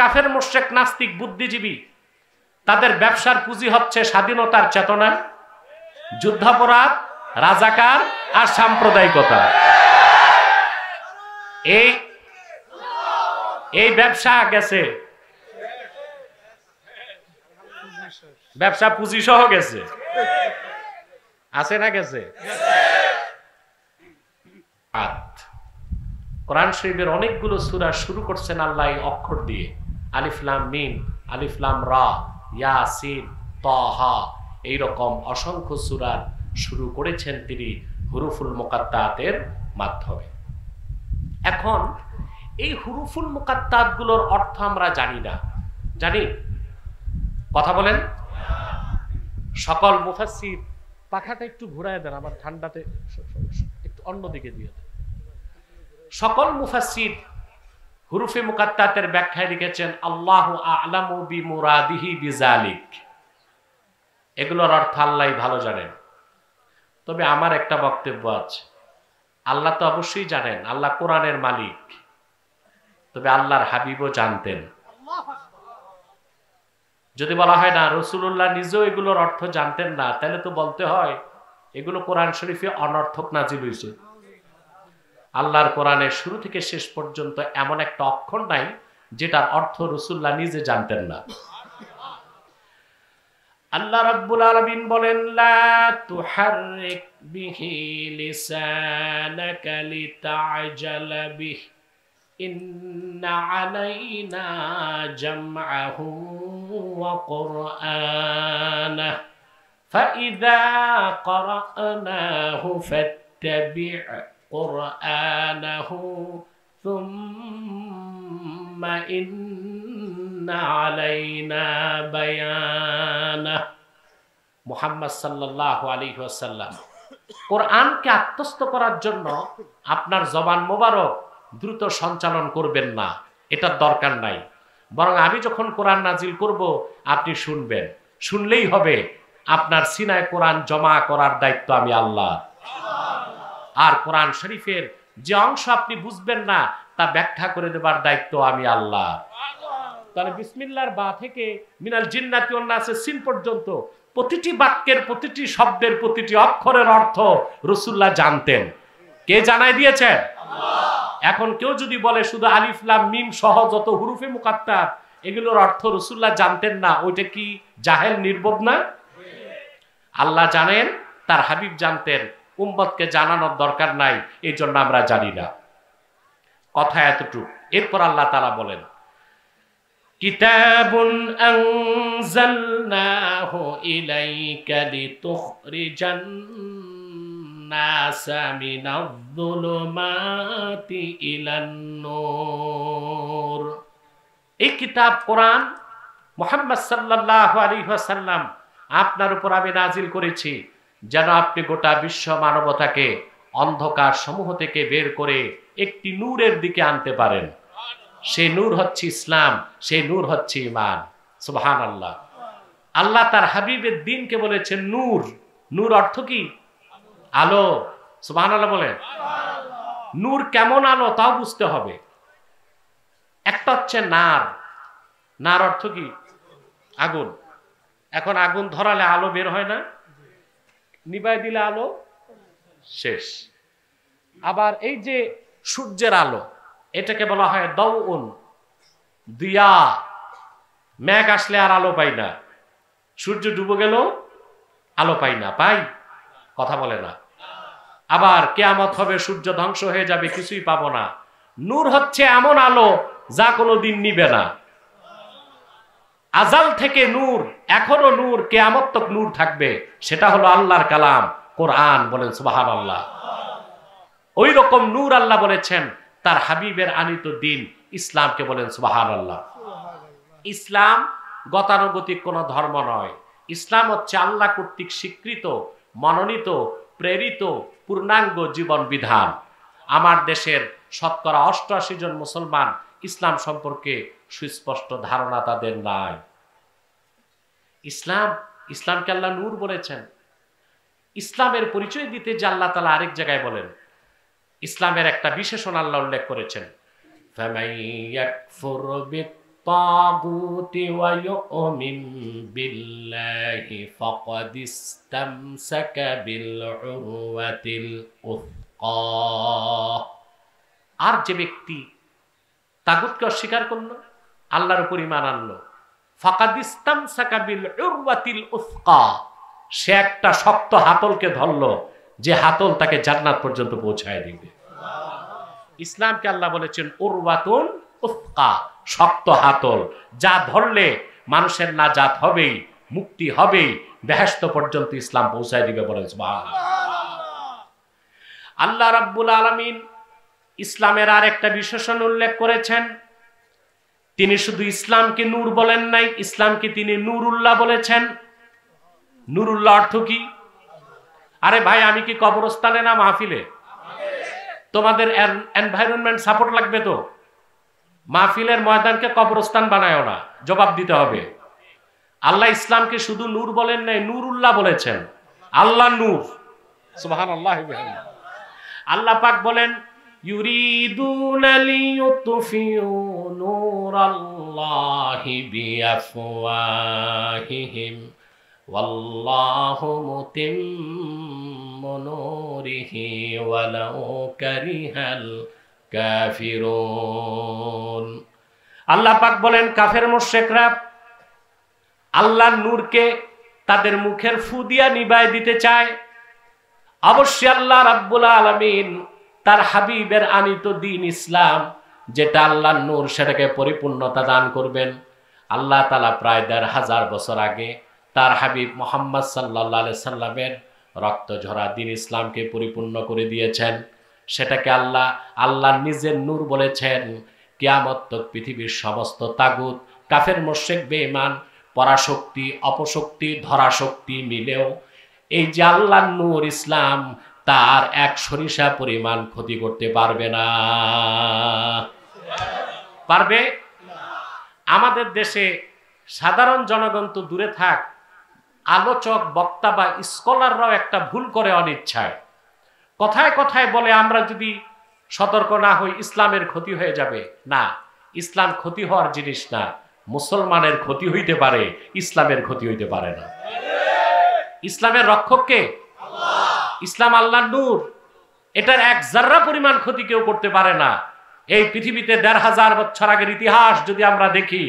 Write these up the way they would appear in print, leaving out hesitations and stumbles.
কাফের মুশরিক নাস্তিক বুদ্ধিজীবী তাদের ব্যবসার পুঁজি হচ্ছে স্বাধীনতার চেতনা, যুদ্ধাপরাধ, রাজাকার আর সাম্প্রদায়িকতা। এই ব্যবসা গেছে, ব্যবসা পুঁজি সহ গেছে, আছে না গেছে? কোরআন শরীফের অনেকগুলো সূরা শুরু করছেন আল্লাহ এই অক্ষর দিয়ে, আলিফ লাম মিম, আলিফ লাম রা, ইয়াসিন, তাহা, এইরকম অসংখ্য সূরা শুরু করেছেন তিনি হুরুফুল মুকাত্তাতের মাধ্যমে। এখন এই হুরুফুল মুকাত্তাত গুলোর অর্থ আমরা জানি না, জানি? কথা বলেন। সকল মুফাসসির, পাখাটা একটু ঘুরায় দেন, আমার ঠান্ডাতে একটু অন্যদিকে দিয়ে দেন। সকল মুফাসসির হুরুফে মুকাত্তাতের ব্যাখ্যায় লিখেছেন আল্লাহু আ'লামু বিমুরাদিহি বিযালিক, এগুলোর অর্থ আল্লাহই ভালো জানেন। তবে আমার একটা বক্তব্য আছে, আল্লাহ তো অবশ্যই জানেন, আল্লাহ কোরআনের মালিক, তবে আল্লাহর হাবিবও জানতেন। যদি বলা হয় না রাসূলুল্লাহ নিজেও এগুলোর অর্থ জানতেন না, তাহলে তো বলতে হয় এগুলো কোরআন শরীফে অনর্থক নাজিল হয়েছে। আল্লাহর কোরআনের শুরু থেকে শেষ পর্যন্ত এমন একটা অক্ষর নাই যেটার অর্থ রাসূলুল্লাহ নিজে জানতেন না। আল্লাহ রাব্বুল আলামিন বলেন লা তুহাররিক বিহি লিসানাকা লিতা'জালা বিহি ইন্না আলাইনা জামআহু ওয়া কুরআনাহু ফাইযা ক্বরা'নাহু ফাত্তাবি' কুরআনাহু সুম্মা ইন্না আলাইনা বায়ানাহু। মুহাম্মদ সাল্লাল্লাহু আলাইহি ওয়াসাল্লাম, কোরআনকে আত্মস্থ করার জন্য আপনার জবান মোবারক দ্রুত সঞ্চালন করবেন না, এটার দরকার নাই। বরং আমি যখন কোরআন নাজিল করব আপনি শুনবেন, শুনলেই হবে। আপনার সিনায় কোরআন জমা করার দায়িত্ব আমি আল্লাহ। আর কোরআন শরীফের যে অংশ আপনি বুঝবেন না তা ব্যাখ্যা করে দেবার দায়িত্ব আমি আল্লাহ। তাহলে বিসমিল্লাহর বা থেকে মিনাল জিন্নাতি ওয়ান নাসের সিন পর্যন্ত প্রতিটি বাক্যের, প্রতিটি শব্দের, প্রতিটি অক্ষরের অর্থ রাসূলুল্লাহ জানতেন। কে জানাই দিয়েছেন? এখন কেউ যদি বলে শুধু আলিফ লাম মিম সহ যত হুরুফে মুকাত্তাত এগুলোর অর্থ রাসূলুল্লাহ জানতেন না, ওইটা কি জাহেল, নির্বোধ না? আল্লাহ জানেন, তার হাবিব জানতেন, উম্মতকে জানানোর দরকার নাই, এই জন্য আমরা জানি না। কথা এতটুকু। এরপর আল্লাহ তাআলা বলেন কিতাবুন আনজালনাহু ইলাইকা লিতুখরিজান নাসা মিনাজ-যুলুমাতি ইলান-নূর। এই কিতাব কোরআন মুহাম্মদ সাল্লাল্লাহু আলাইহি ওয়াসাল্লাম আপনার উপর আমি নাজিল করেছি যেন আপনি গোটা বিশ্ব মানবতাকে অন্ধকার সমূহ থেকে বের করে একটি নূরের দিকে আনতে পারেন। সেই নূর হচ্ছে ইসলাম, সেই নূর হচ্ছে ঈমান। সুবহানাল্লাহ। আল্লাহ তার হাবিবের দ্বীনকে বলেছেন নূর। নূর অর্থ কি? আলো। সুবহানাল্লাহ বলেন। নূর কেমন আলো তাও বুঝতে হবে। একটা হচ্ছে নার। নার অর্থ কি? আগুন। এখন আগুন ধরালে আলো বের হয় না, নিভাই দিলে আলো শেষ। আবার এই যে সূর্যের আলো, এটাকে বলা হয় দাউন, দিয়া। মেঘ আসলে আর আলো পাই না, সূর্য ডুবে গেল আলো পাই না, পাই? কথা বলে না। আবার কিয়ামত হবে, সূর্য ধ্বংস হয়ে যাবে, কিছুই পাবো না। নূর হচ্ছে এমন আলো যা কোনোদিন নিবে না। আজাল থেকে নূর, এখনো নূর, কিয়ামত তক নূর থাকবে। সেটা হলো আল্লাহর কালাম কোরআন। বলেন সুবহানাল্লাহ। ওই রকম নূর আল্লাহ বলেছেন তার হাবিবের আনিত দিন ইসলামকে। বলেন সুবহানাল্লাহ। ইসলাম গতানুগতিক কোন ধর্ম নয়। ইসলাম হচ্ছে আল্লাহ কর্তৃক স্বীকৃত, মনোনীত, প্রেরিত পূর্ণাঙ্গ জীবন বিধান। আমার দেশের শতকরা ৮৮ জন মুসলমান ইসলাম সম্পর্কে সুস্পষ্ট ধারণা তাদের নাই। ইসলামকে আল্লাহ নূর বলেছেন। ইসলামের পরিচয় দিতে যে আল্লাহ তাআলা আরেক জায়গায় বলেন, ইসলামের একটা বিশেষণ আল্লাহ উল্লেখ করেছেন, ফামান ইয়াকফুর الطاغوت ويؤمن بالله فقد استمسك بالعروة الوثقى। আর যে ব্যক্তি তাগুতকে অস্বীকার করলো, আল্লাহর উপর ঈমান আনলো, ফাকাদ ইসতামসাকা বিল উরওয়াতিল উসকা, সে একটা শক্ত হাতলকে ধরলো, যে হাতল তাকে জান্নাত পর্যন্ত পৌঁছায় দিবে। ইসলামকে আল্লাহ বলেছেন উরওয়াতুন উসকা, শক্ত হাতল, যা ধরলে মানুষের নাজাত হবেই, মুক্তি হবেই, বেহেশত পর্যন্ত ইসলাম পৌঁছায় দিবে। বলেন সুবহানাল্লাহ। আল্লাহ রাব্বুল আলামিন ইসলামের আর একটা বিশেষণ উল্লেখ করেছেন। তিনি শুধু ইসলামকে নূর বলেন নাই, ইসলামকে তিনি নূরুল্লাহ বলেছেন। নূরুল্লাহ অর্থ কি? আরে ভাই, আমি কি কবরস্থানে না মাহফিলে? তোমাদের এনভায়রনমেন্ট সাপোর্ট লাগবে তো। মাহফিলের ময়দানকে কবরস্থান বানায়ও না, জবাব দিতে হবে। আল্লাহ ইসলামকে শুধু নূর বলেন নাই, নূরুল্লাহ বলেছেন। আল্লাহ নূর, সুবহানাল্লাহ। আল্লাহ পাক বলেন ইউরিদুনা লিইউতফিউ নূরাল্লাহি বিআফওয়াহিহিম ওয়াল্লাহু মুতিম্মু নূরিহি ওয়ালাউ কারিহাল কাফিরুন। আল্লাহ পাক বলেন কাফের মুশরিকরা আল্লাহর নূরকে তাদের মুখের ফু দিয়া নিভায় দিতে চায়। অবশ্যই আল্লাহ রাব্বুল আলামিন তার হাবিবের আনিত দ্বীন ইসলাম, যেটা আল্লাহর নূর, সেটাকে পরিপূর্ণতা দান করবেন। আল্লাহ তাআলা প্রায় ১৫০০ বছর আগে তার হাবিব মুহাম্মদ সাল্লাল্লাহু আলাইহি সাল্লামের রক্ত ঝরা দ্বীন ইসলামকে পরিপূর্ণ করে দিয়েছেন। সেটাকে আল্লাহ নিজের নূর বলেছেন। কিয়ামত তক পৃথিবীর সমস্ত তাগুত, কাফের মুশরিক, বেঈমান, পরাশক্তি, অপশক্তি, ধরাশক্তি মিলেও এই যে আল্লাহর নূর ইসলাম, তার এক সরিষা পরিমাণ ক্ষতি করতে পারবে না। পারবে? আমাদের দেশে সাধারণ জনগণ তো দূরে থাক, আলোচক, বক্তা বা স্কলাররাও একটা ভুল করে অনিচ্ছায়। কথায় কথায় বলে আমরা যদি সতর্ক না হই ইসলামের ক্ষতি হয়ে যাবে। না, ইসলাম ক্ষতি হওয়ার জিনিস না। মুসলমানের ক্ষতি হইতে পারে, ইসলামের ক্ষতি হইতে পারে না। ইসলামের রক্ষক কে? ইসলাম আল্লাহর নূর। এটার এক জাররা পরিমাণ ক্ষতি কেউ করতে পারে না। এই পৃথিবীতে ১৫০০ বছর আগের ইতিহাস যদি আমরা দেখি,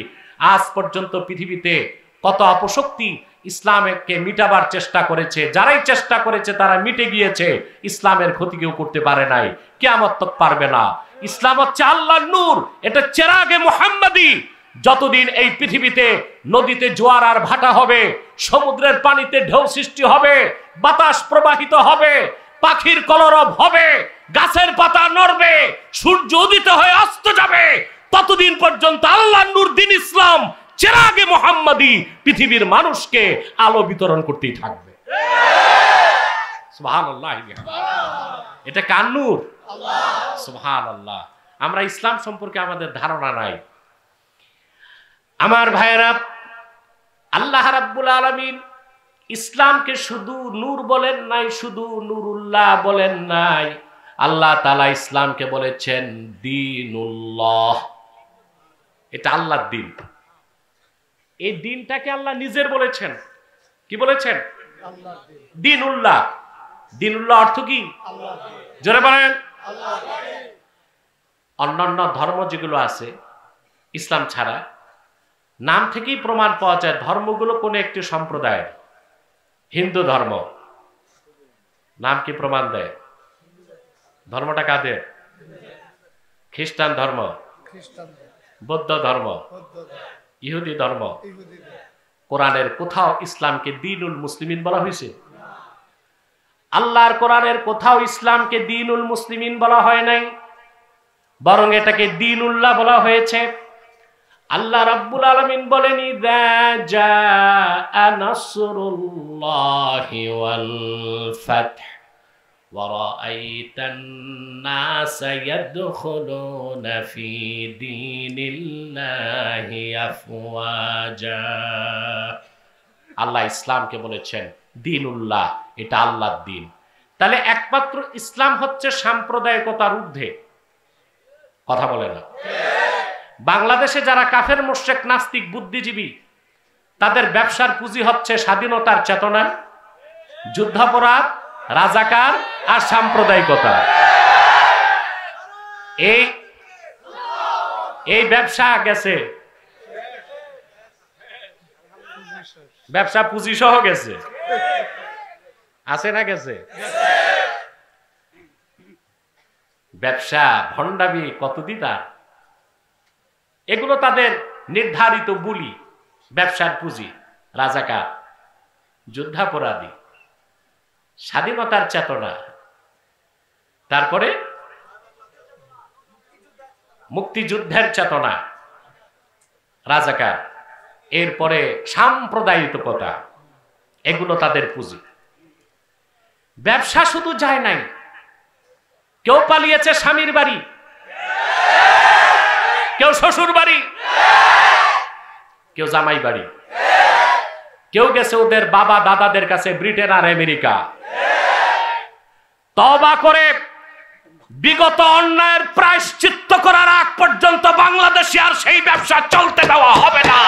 আজ পর্যন্ত পৃথিবীতে কত অপশক্তি ইসলামকে মিটাবার চেষ্টা করেছে। যারাই চেষ্টা করেছে তারা মিটে গিয়েছে। ইসলামের ক্ষতি কেউ করতে পারে নাই, কিয়ামত তক পারবে না। ইসলাম হচ্ছে আল্লাহর নূর, এটা চেরাগে মুহাম্মাদি। যতদিন এই পৃথিবীতে নদীতে জোয়ার আর ভাটা হবে, সমুদ্রের পানিতে ঢেউ সৃষ্টি হবে, বাতাস প্রবাহিত হবে, পাখির কলরব হবে, গাছের পাতা নড়বে, সূর্য উদিত হয়ে অস্ত যাবে, ততদিন পর্যন্ত আল্লাহর নূর দ্বীন ইসলাম চেরাগে মুহাম্মাদি পৃথিবীর মানুষকে আলো বিতরণ করতেই থাকবে। সুবহানাল্লাহ। এটা কার নূর? সুবহানাল্লাহ। আমরা ইসলাম সম্পর্কে আমাদের ধারণা নাই। আমার ভাইয়েরা, আল্লাহ রাব্বুল আলামিন ইসলামকে শুধু নূর বলেন নাই, শুধু নূরুল্লাহ বলেন নাই। আল্লাহ তাআলা ইসলামকে বলেছেন দ্বীনুল্লাহ। এটা আল্লাহর দ্বীন। এই দ্বীনটাকে আল্লাহ নিজের বলেছেন। কি বলেছেন? দ্বীনুল্লাহ। দ্বীনুল্লাহ অর্থ কি? জোরে বলেন। অন্যান্য ধর্ম যেগুলো আছে ইসলাম ছাড়া, নাম থেকেই প্রমাণ পাওয়া যায় ধর্মগুলো কোন একটি সম্প্রদায়ের। হিন্দু ধর্ম নাম কি প্রমাণ দেয়? ধর্মটা কাদের? খ্রিস্টান ধর্ম, বৌদ্ধ ধর্ম, ইহুদি ধর্ম। কোরআনের কোথাও ইসলামকে দ্বীনুল মুসলিমিন বলা হয়েছে? আল্লাহর কোরআনের কোথাও ইসলামকে দ্বীনুল মুসলিমিন বলা হয় নাই, বরং এটাকে দ্বীনুল্লাহ বলা হয়েছে। আল্লাহ রাব্বুল আলামিন বলেন ইযা জাআ নাসরুল্লাহি ওয়াল ফাth ওয়া রাআইতান নাসা ইয়াদখুলুনা ফি দীনিল্লাহি আফওয়াজা। আল্লাহ ইসলামকে বলেছেন দ্বীনুল্লাহ, এটা আল্লাহর দ্বীন। তাহলে একমাত্র ইসলাম হচ্ছে সাম্প্রদায়িকতার ঊর্ধ্বে। কথা বলে না? বাংলাদেশে যারা কাফের মুশরিক নাস্তিক বুদ্ধিজীবী, তাদের ব্যবসার পুঁজি হচ্ছে স্বাধীনতার চেতনা, যুদ্ধাপরাধ, রাজাকার আর সাম্প্রদায়িকতা। এই ব্যবসা গেছে, ব্যবসা পুঁজি সহ গেছে, আছে না গেছে? ব্যবসা ভণ্ডামি কতদিন আর, এগুলো তাদের নির্ধারিত বুলি। ব্যবসার পুঁজি, রাজাকার, যুদ্ধাপরাধী, স্বাধীনতার চেতনা, তারপরে মুক্তিযুদ্ধের চেতনা, রাজাকার, এরপরে সাম্প্রদায়িকতা, এগুলো তাদের পুঁজি। ব্যবসা শুধু যায় নাই, কেউ পালিয়েছে স্বামীর বাড়ি, কেউ শ্বশুর বাড়ি, কেউ জামাই বাড়ি, কেউ গেছে ওদের বাবা দাদাদের কাছে ব্রিটেন আর আমেরিকা। তওবা করে বিগত অন্যায়ের প্রায়শ্চিত্ত করার আগ পর্যন্ত বাংলাদেশে আর সেই ব্যবসা চলতে দেওয়া হবে না।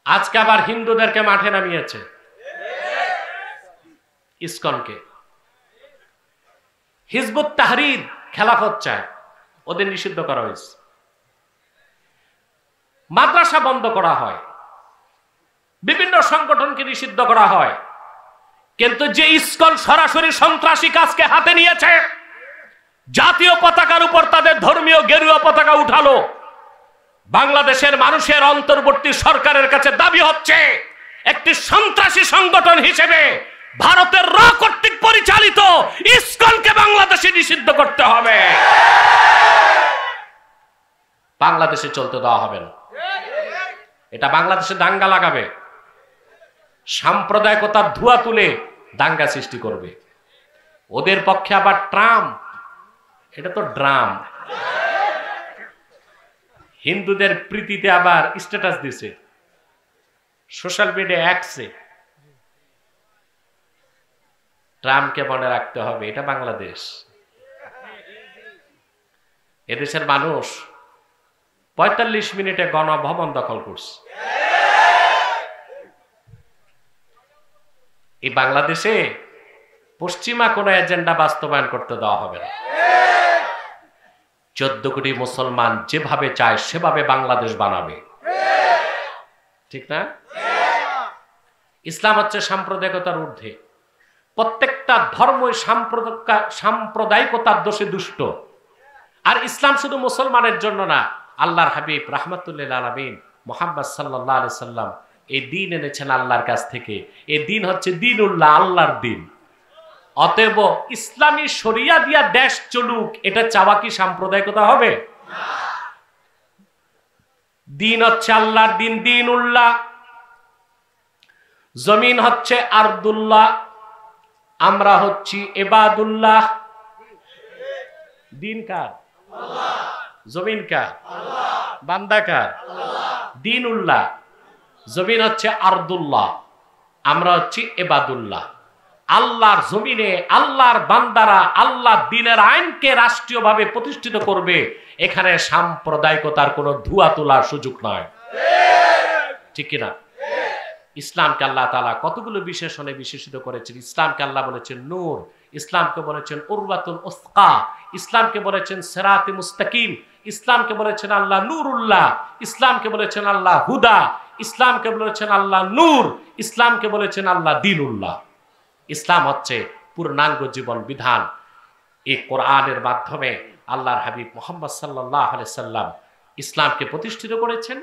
আজকে আবার হিন্দুদেরকে মাঠে নামিয়েছে, ইসকনকে। হিজবুত তাহরীর খেলাফত চায়, ওদের নিষিদ্ধ করা হয়েছে। মাদ্রাসা বন্ধ করা হয়, বিভিন্ন সংগঠনকে নিষিদ্ধ করা হয়, কিন্তু যে ইসকন সরাসরি সন্ত্রাসী কাজকে হাতে নিয়েছে, জাতীয় পতাকার উপর তাদের ধর্মীয় গেরুয়া পতাকা উঠালো, বাংলাদেশের মানুষের অন্তর্বর্তী সরকারের কাছে দাবি হচ্ছে একটি সন্ত্রাসী সংগঠন হিসেবে ভারতের র কর্তৃক পরিচালিত ইসকনকে বাংলাদেশে নিষিদ্ধ করতে হবে। বাংলাদেশে চলতে দেওয়া হবে না। এটা বাংলাদেশে দাঙ্গা লাগাবে, সাম্প্রদায়িকতার ধোঁয়া তুলে দাঙ্গা সৃষ্টি করবে। ওদের পক্ষে আবার ট্রাম্প, এটা তো ড্রাম, হিন্দুদের প্রীতিতে আবার স্ট্যাটাস দিছে সোশ্যাল মিডিয়া অ্যাক্সে। ট্রাম্পকে মনে রাখতে হবে, এটা বাংলাদেশ। এদেশের মানুষ ৪৫ মিনিটে গণভবন দখল করছে। এই বাংলাদেশে পশ্চিমা কোন এজেন্ডা বাস্তবায়ন করতে দেওয়া হবে না। 14 কোটি মুসলমান যেভাবে চায় সেভাবে বাংলাদেশ বানাবে, ঠিক না? ইসলাম হচ্ছে সাম্প্রদায়িকতার ঊর্ধ্বে। প্রত্যেকটা ধর্মই সাম্প্রদায়িকতার দোষে দুষ্ট। আর ইসলাম শুধু মুসলমানের জন্য না, আল্লাহর হাবিব রাহমাতুল্লিল আলামিন মুহাম্মদ সাল্লাল্লাহু আলাইহি সাল্লাম এই দিন এনেছেন আল্লাহর কাছ থেকে। এই দিন হচ্ছে দিনুল্লাহ, আল্লাহর দিন। অতএব ইসলামী শরিয়া দিয়া দেশ চলুক, এটা চাওয়া কি সাম্প্রদায়িকতা হবে? দিন হচ্ছে আল্লাহর দিন, দিনুল্লাহ। জমিন হচ্ছে আরদুল্লাহ, আমরা হচ্ছি ইবাদুল্লাহ। দিন কার? জমিন কার? বান্দা কার? দিনুল্লাহ। জমিন হচ্ছে আরদুল্লাহ, আমরা হচ্ছি ইবাদুল্লাহ। আল্লাহর জমিনে আল্লাহর বান্দারা আল্লাহ দিনের আইনকে রাষ্ট্রীয়ভাবে প্রতিষ্ঠিত করবে। এখানে সাম্প্রদায়িকতার কোনো ধোঁয়া তোলার সুযোগ নয়, ঠিক কিনা? ইসলামকে আল্লাহ তাআলা কতগুলো বিশেষণে বিশেষিত করেছেন। ইসলামকে আল্লাহ বলেছেন নূর, ইসলামকে বলেছেন উরওয়াতুল উসকা, ইসলামকে বলেছেন সিরাতে মুস্তাকিম, ইসলামকে বলেছেন আল্লাহ নূরুল্লাহ, ইসলামকে বলেছেন আল্লাহ হুদা, ইসলামকে বলেছেন আল্লাহ নূর, ইসলামকে বলেছেন আল্লাহ দীনুল্লাহ। ইসলাম হচ্ছে পূর্ণাঙ্গ জীবন বিধান। এই কোরআনের মাধ্যমে আল্লাহর হাবিব মুহাম্মদ সাল্লাল্লাহু আলাইহি সাল্লাম ইসলামকে প্রতিষ্ঠিত করেছেন।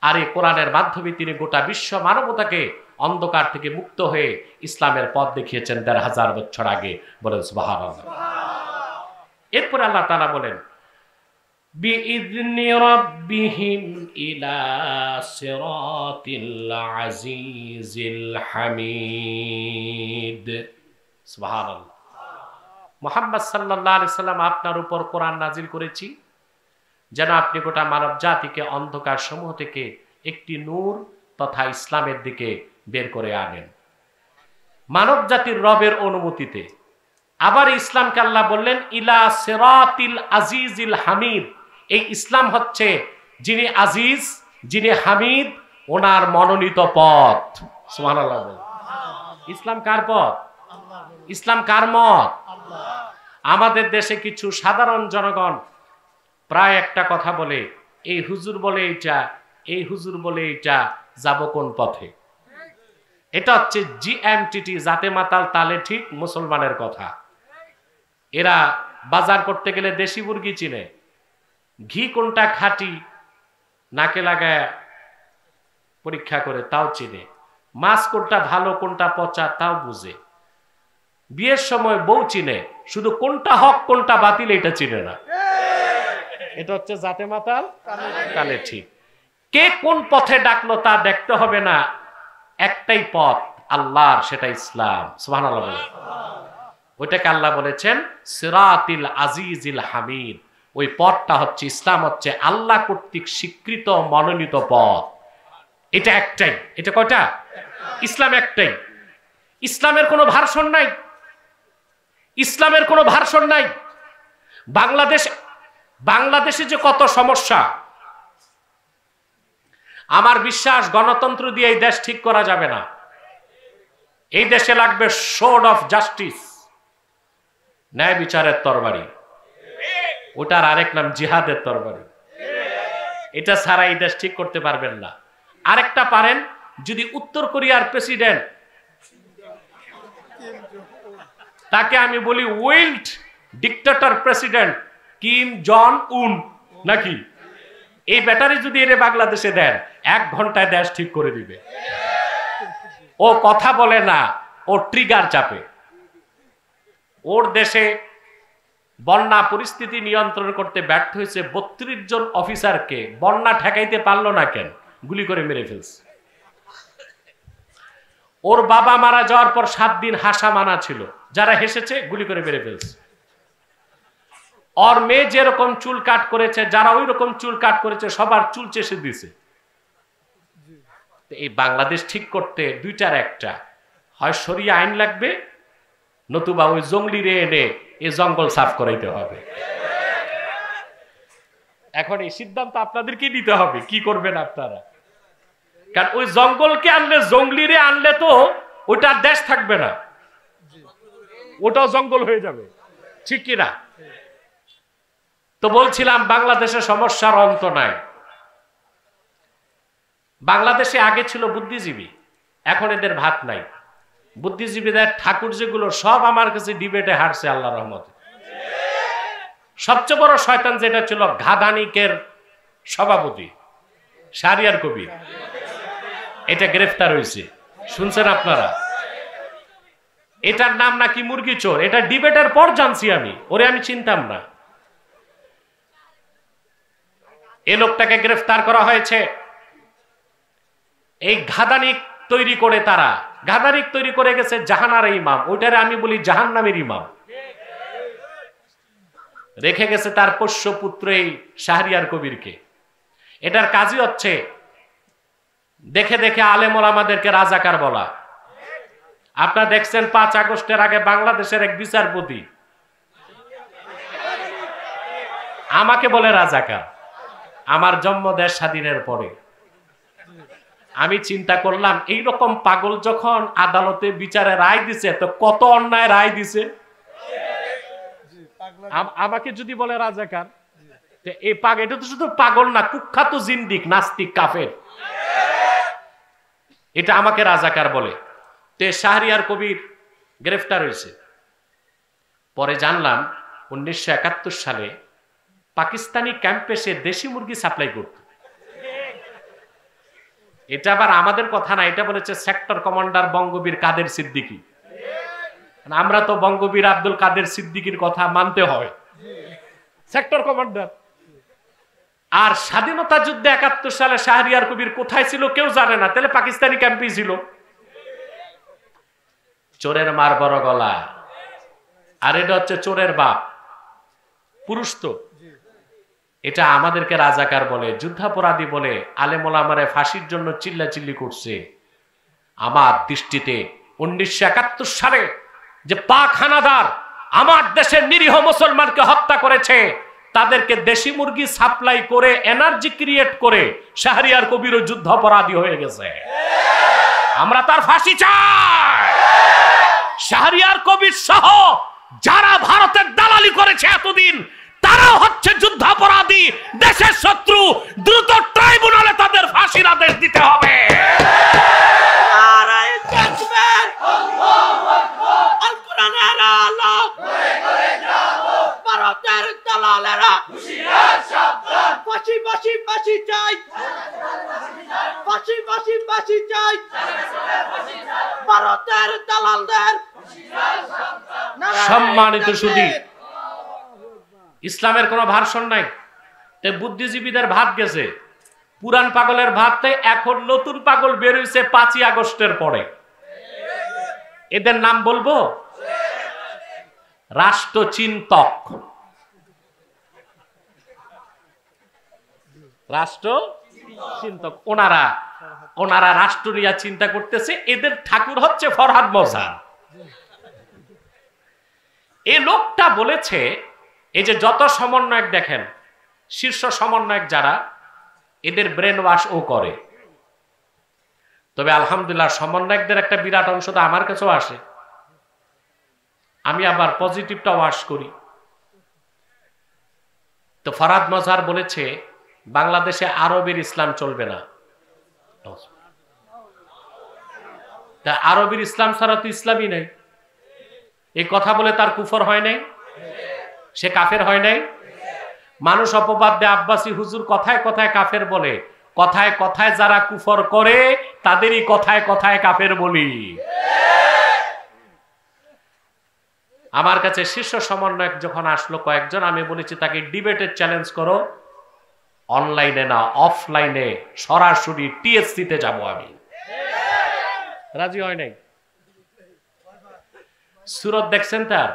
আর এই কোরআনের মাধ্যমে তিনি গোটা বিশ্ব মানবতাকে অন্ধকার থেকে মুক্ত হয়ে ইসলামের পথ দেখিয়েছেন ১৫০০ বছর আগে। বলেন সুবহানাল্লাহ। এরপরে আল্লাহ তাআলা বলেন বিইذনি রাব্বিহিম ইলা সিরাতিল আজিজিল হামিদ। সুবহানাল্লাহ। মুহাম্মদ সাল্লাল্লাহু আলাইহি সাল্লাম আপনার উপর কোরআন নাজিল করেছি যেন আপনি গোটা মানব জাতিকে অন্ধকার সমূহ থেকে একটি নূর তথা ইসলামের দিকে বের করে আনেন। মানব জাতির রবের অনুমতিতে আবার ইসলামকে আল্লাহ বললেন ইলা সিরাতিল আজিজিল হামিদ। এই ইসলাম হচ্ছে যিনি আজিজ, যিনি হামিদ, ওনার মনোনীত পথ। সুবহানাল্লাহ বলেন। ইসলাম কার পথ? ইসলাম কার মত? আমাদের দেশে কিছু সাধারণ জনগণ প্রায় একটা কথা বলে, এই হুজুর বলে এইটা, এই হুজুর বলে এইটা, যাব কোন পথে? এটা হচ্ছে জিএমটিটি, জাতে মাতাল তালে ঠিক মুসলমানের কথা। এরা বাজার করতে গেলে দেশি মুরগি চিনে, ঘি কোনটা খাঁটি নাকে লাগায় পরীক্ষা করে তাও চিনে, মাছ কোনটা ভালো কোনটা পচা তাও বুঝে, বিয়ের সময় বউ চিনে, শুধু কোনটা হক কোনটা বাতিল এটা চিনে না। এটা হচ্ছে জাতে মাতাল তালে ঠিক। কে কোন পথে ডাকলো তা দেখতে হবে না, একটাই পথ আল্লাহর, সেটা ইসলাম। সুবহানাল্লাহ বলেন। ওইটাকে আল্লাহ বলেছেন সিরাতিল আজিজিল হামিদ। ওই পথটা হচ্ছে ইসলাম, হচ্ছে আল্লাহ কর্তৃক স্বীকৃত মনোনীত পথ। এটা একটাই। এটা কয়টা? ইসলাম একটাই। ইসলামের কোনো ভার্সন নাই, ইসলামের কোনো ভার্সন নাই। বাংলাদেশে যে কত সমস্যা, আমার বিশ্বাস গণতন্ত্র দিয়ে এই দেশ ঠিক করা যাবে না। এই দেশে লাগবে সোর্ড অফ জাস্টিস, ন্যায় বিচারের তরবারি। ওটার আরেক নাম জিহাদের তরবারি। এটা ছাড়া এই দেশ ঠিক করতে পারবেন না। আরেকটা পারেন, যদি উত্তর কোরিয়ার প্রেসিডেন্ট, তাকে আমি বলি উইল্ড ডিক্টেটর প্রেসিডেন্ট কিম জন উন নাকি, এই ব্যাটারি যদি এর বাংলাদেশে দেন 1 ঘন্টায় দেশ ঠিক করে দিবে। ও কথা বলে না, ও ট্রিগার চাপে। ওর দেশে বন্যা পরিস্থিতি নিয়ন্ত্রণ করতে ব্যর্থ হয়েছে, 32 জন অফিসারকে বন্যা ঠেকাইতে পারলো না কেন, গুলি করে মেরে ফেলছে। ওর বাবা মারা যাওয়ার পর 7 দিন হাসা মানা ছিল, যারা হেসেছে গুলি করে মেরে ফেলছে। ওর মেয়ে যেরকম চুল কাট করেছে, যারা ওই রকম চুল কাট করেছে সবার চুল চেষে দিছে। এই বাংলাদেশ ঠিক করতে দুইটার একটা, হয় শরিয়া আইন লাগবে, নতুবা ওই জঙ্গলি রে এনে এই জঙ্গল সাফ করাইতে হবে। এখন এই সিদ্ধান্ত আপনাদেরকে দিতে হবে, কি করবেন আপনারা। কারণ ওই জঙ্গলকে আনলে, জঙ্গলি রে আনলে তো ওইটা দেশ থাকবে না, ওটাও জঙ্গল হয়ে যাবে, ঠিক কিনা? তো বলছিলাম বাংলাদেশের সমস্যার অন্ত নাই। বাংলাদেশে আগে ছিল বুদ্ধিজীবী, এখন এদের ভাত নাই। বুদ্ধিজীবীদের ঠাকুর যেগুলো সব আমার কাছে ডিবেটে হারছে আল্লাহর রহমতে। সবচেয়ে বড় শয়তান যেটা ছিল ঘাদানিকের সভাপতি শাহরিয়ার কবির, এটা গ্রেফতার হয়েছে, শুনছেন আপনারা? এটার নাম নাকি মুরগি চোর। এটা ডিবেটের পর জানছি আমি, ওরে আমি চিনতাম না। এই লোকটাকে গ্রেফতার করা হয়েছে। এই ঘাদানিক তৈরি করে, তারা ঘাদানিক তৈরি করে গেছে জাহানার ইমাম, ওইটারে আমি বলি জাহান্নামের ইমাম। রেখে গেছে তার পোষ্য পুত্র এই শাহরিয়ার কবিরকে। এটার কাজই হচ্ছে দেখে দেখে আলেম ওলামাদেরকে রাজাকার বলা। আপনারা দেখছেন 5 আগস্টের আগে বাংলাদেশের এক বিচারপতি আমাকে বলে রাজাকার, আমার জন্ম দেশ স্বাধীনের পরে। আমি চিন্তা করলাম, এইরকম পাগল যখন আদালতে বিচারে রায় দিছে, তো কত অন্যায় রায় দিছে। আমাকে যদি বলে রাজাকার, এই পাগল, এটা তো শুধু পাগল না, কুখ্যাত জিন্দিক, নাস্তিক, কাফের, এটা আমাকে রাজাকার বলে। তে শাহরিয়ার কবির গ্রেফতার হয়েছে। পরে জানলাম 1971 সালে পাকিস্তানি ক্যাম্পে সে দেশি মুরগি সাপ্লাই করত। এটা আবার আমাদের কথা না, এটা বলেছে সেক্টর কমান্ডার বঙ্গবীর কাদের সিদ্দিকী। আমরা তো বঙ্গবীর আব্দুল কাদের সিদ্দিকীর কথা মানতে হয়, সেক্টর কমান্ডার। আর স্বাধীনতা যুদ্ধে 71 সালে শাহরিয়ার কবির কোথায় ছিল কেউ জানে না, তাহলে পাকিস্তানি ক্যাম্পেই ছিল। চোরের মার বড় গলা, আর এটা হচ্ছে চোরের বাপ, পুরুষ তো। এটা আমাদেরকে রাজাকার বলে, যুদ্ধাপরাধী বলে, আলেম ওলামারে ফাঁসির জন্য চিল্লাচিল্লি করছে। আমার দৃষ্টিতে 1971 সালে যে পাক হানাদার আমার দেশের নিরীহ মুসলমানকে হত্যা করেছে, তাদেরকে দেশি মুরগি সাপ্লাই করে এনার্জি ক্রিয়েট করে শাহরিয়ার কবিরও যুদ্ধাপরাধী হয়ে গেছে। আমরা তার ফাঁসি চাই। শাহরিয়ার কবির সহ যারা ভারতের দালালি করেছে এতদিন, তারাও হচ্ছে যুদ্ধাপরাধী, দেশের শত্রু। দ্রুত ট্রাইব্যুনালে তাদের ফাঁসির আদেশ দিতে হবে। ভারতের দালালেরা ফাঁসি ফাঁসি ফাঁসি চাই, ফাঁসি ফাঁসি ফাঁসি চাই, ভারতের দালালদের। সম্মানিত সুধী, ইসলামের কোনো ভার্সন নাই। বুদ্ধিজীবীদের ভাত গেছে, পুরান পাগলের ভাততে এখন নতুন পাগল বের হয়েছে 5ই আগস্টের পরে। এদের নাম বলবো রাষ্ট্রচিন্তক। রাষ্ট্রচিন্তক ওনারা রাষ্ট্র নিয়ে চিন্তা করতেছে। এদের ঠাকুর হচ্ছে ফরহাদ মজার। এই লোকটা বলেছে, এই যে যত সমন্বয়ক দেখেন, শীর্ষ সমন্বয়ক যারা, এদের ব্রেন ওয়াশ ও করে। তবে আলহামদুলিল্লাহ সমন্বয়কদের একটা বিরাট অংশ তো আমার কাছেও আসে, আমি আবার পজিটিভটা ওয়াশ করি। তো ফরহাদ মজার বলেছে বাংলাদেশে আরবের ইসলাম চলবে না। তা আরবের ইসলাম ছাড়া তো ইসলামই নাই। এই কথা বলে তার কুফর হয় নাই, সে কাফের হয় নাই। মানুষ অপবাদ দেয় আব্বাসী হুজুর কথায় কথায় কাফের বলে, কথায় কথায় যারা কুফর করে তাদেরই কথায় কথায় কাফের বলি। আমার কাছে শীর্ষ সমন্বয়ক যখন আসলো কয়েকজন, আমি বলেছি তাকে ডিবেটের চ্যালেঞ্জ করো, অনলাইনে না অফলাইনে সরাসরি টিএসসিতে যাব। আমি রাজি হয় নাই। সুরত দেখছেন তার,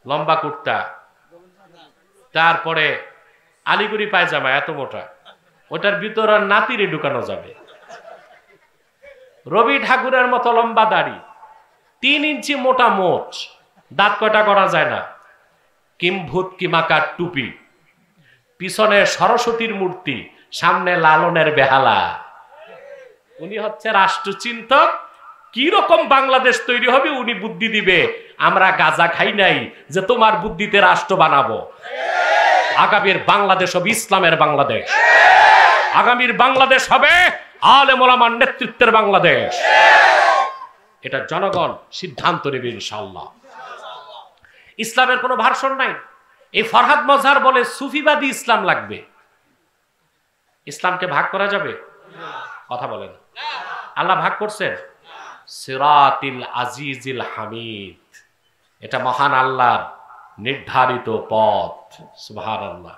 লম্বা কুর্তা, তারপরে আলিগুড়ি পায়জামা এত মোটা, ওটার ভিতর নাতিরে ঢুকানো যাবে। রবি ঠাকুরের মতো লম্বা দাড়ি, 3 ইঞ্চি মোটা মোচ, দাঁত কটা করা যায় না, কিম্ভূত কিমাকার টুপি, পিছনে সরস্বতীর মূর্তি, সামনে লালনের বেহালা। উনি হচ্ছে রাষ্ট্রচিন্তক। কি রকম বাংলাদেশ তৈরি হবে উনি বুদ্ধি দিবে। আমরা গাঁজা খাই নাই যে তোমার বুদ্ধিতে রাষ্ট্র বানাবো। আগামীর বাংলাদেশ হবে ইসলামের বাংলাদেশ। আগামীর বাংলাদেশ হবে আলেম ওলামার নেতৃত্বের বাংলাদেশ। এটা জনগণ সিদ্ধান্ত নেবে ইনশাআল্লাহ। ইসলামের কোনো ভার্সন নাই। এই ফরহাদ মজহার বলে সুফিবাদী ইসলাম লাগবে। ইসলামকে ভাগ করা যাবে? কথা বলেন। আল্লাহ ভাগ করছেন সিরাতিল আজিজিল হামিদ। এটা মহান আল্লাহর নির্ধারিত পথ। সুবহানাল্লাহ।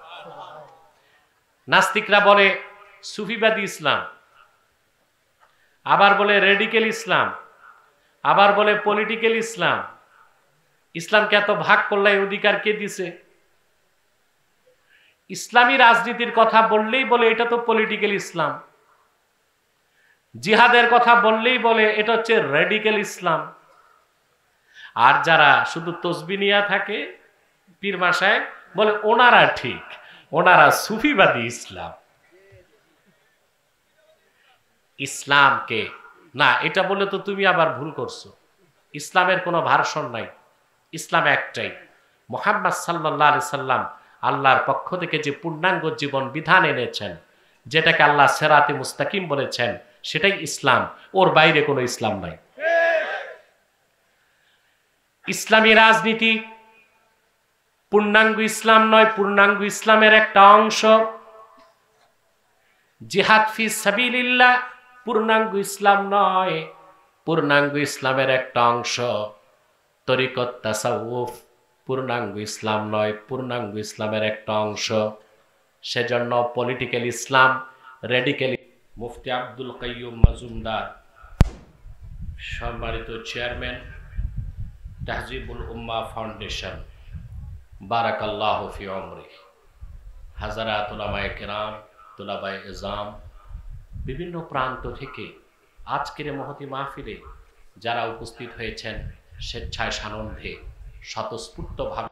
নাস্তিকরা বলে সুফিবাদী ইসলাম, আবার বলে রেডিক্যাল ইসলাম, আবার বলে পলিটিক্যাল ইসলাম। ইসলামকে এত ভাগ করলে অধিকার কে দিছে? ইসলামী রাজনীতির কথা বললেই বলে এটা তো পলিটিক্যাল ইসলাম। জিহাদের কথা বললেই বলে এটা হচ্ছে রেডিক্যাল ইসলাম। আর যারা শুধু তসবিহ নিয়ে থাকে পীর মাসায় বলে ওনারা ঠিক, ওনারা সুফিবাদী ইসলাম। ইসলামকে না এটা বলে তো তুমি আবার ভুল করছো। ইসলামের কোনো ভার্সন নাই। ইসলাম একটাই। মুহাম্মদ সাল্লাল্লাহু আলাইহি সাল্লাম আল্লাহর পক্ষ থেকে যে পূর্ণাঙ্গ জীবন বিধান এনেছেন, যেটাকে আল্লাহ সিরাতে মুস্তাকিম বলেছেন, সেটাই ইসলাম। ওর বাইরে কোনো ইসলাম নাই। ইসলামী রাজনীতি পূর্ণাঙ্গ ইসলাম নয়, পূর্ণাঙ্গ ইসলামের একটা অংশ। জিহাদ ফি সাবিলিল্লাহ পূর্ণাঙ্গ ইসলাম নয়, পূর্ণাঙ্গ ইসলামের একটা অংশ। তরিকত তাসাউফ পূর্ণাঙ্গ ইসলাম নয়, পূর্ণাঙ্গ ইসলামের একটা অংশ। সেজন্য পলিটিক্যাল ইসলাম, রেডিক্যাল। মুফতি আব্দুল কাইয়ুম মাজুমদার, সম্মানিত চেয়ারম্যান, তাহজিবুল উম্মাহ ফাউন্ডেশন, বারাকাল্লাহু ফি উমরি, হাজারাত উলামায়ে কেরাম, তুলাবায়ে ইজাম, বিভিন্ন প্রান্ত থেকে আজকের এই মহতি মাহফিলে যারা উপস্থিত হয়েছেন স্বেচ্ছায় সানন্দে স্বতঃস্ফূর্তভাবে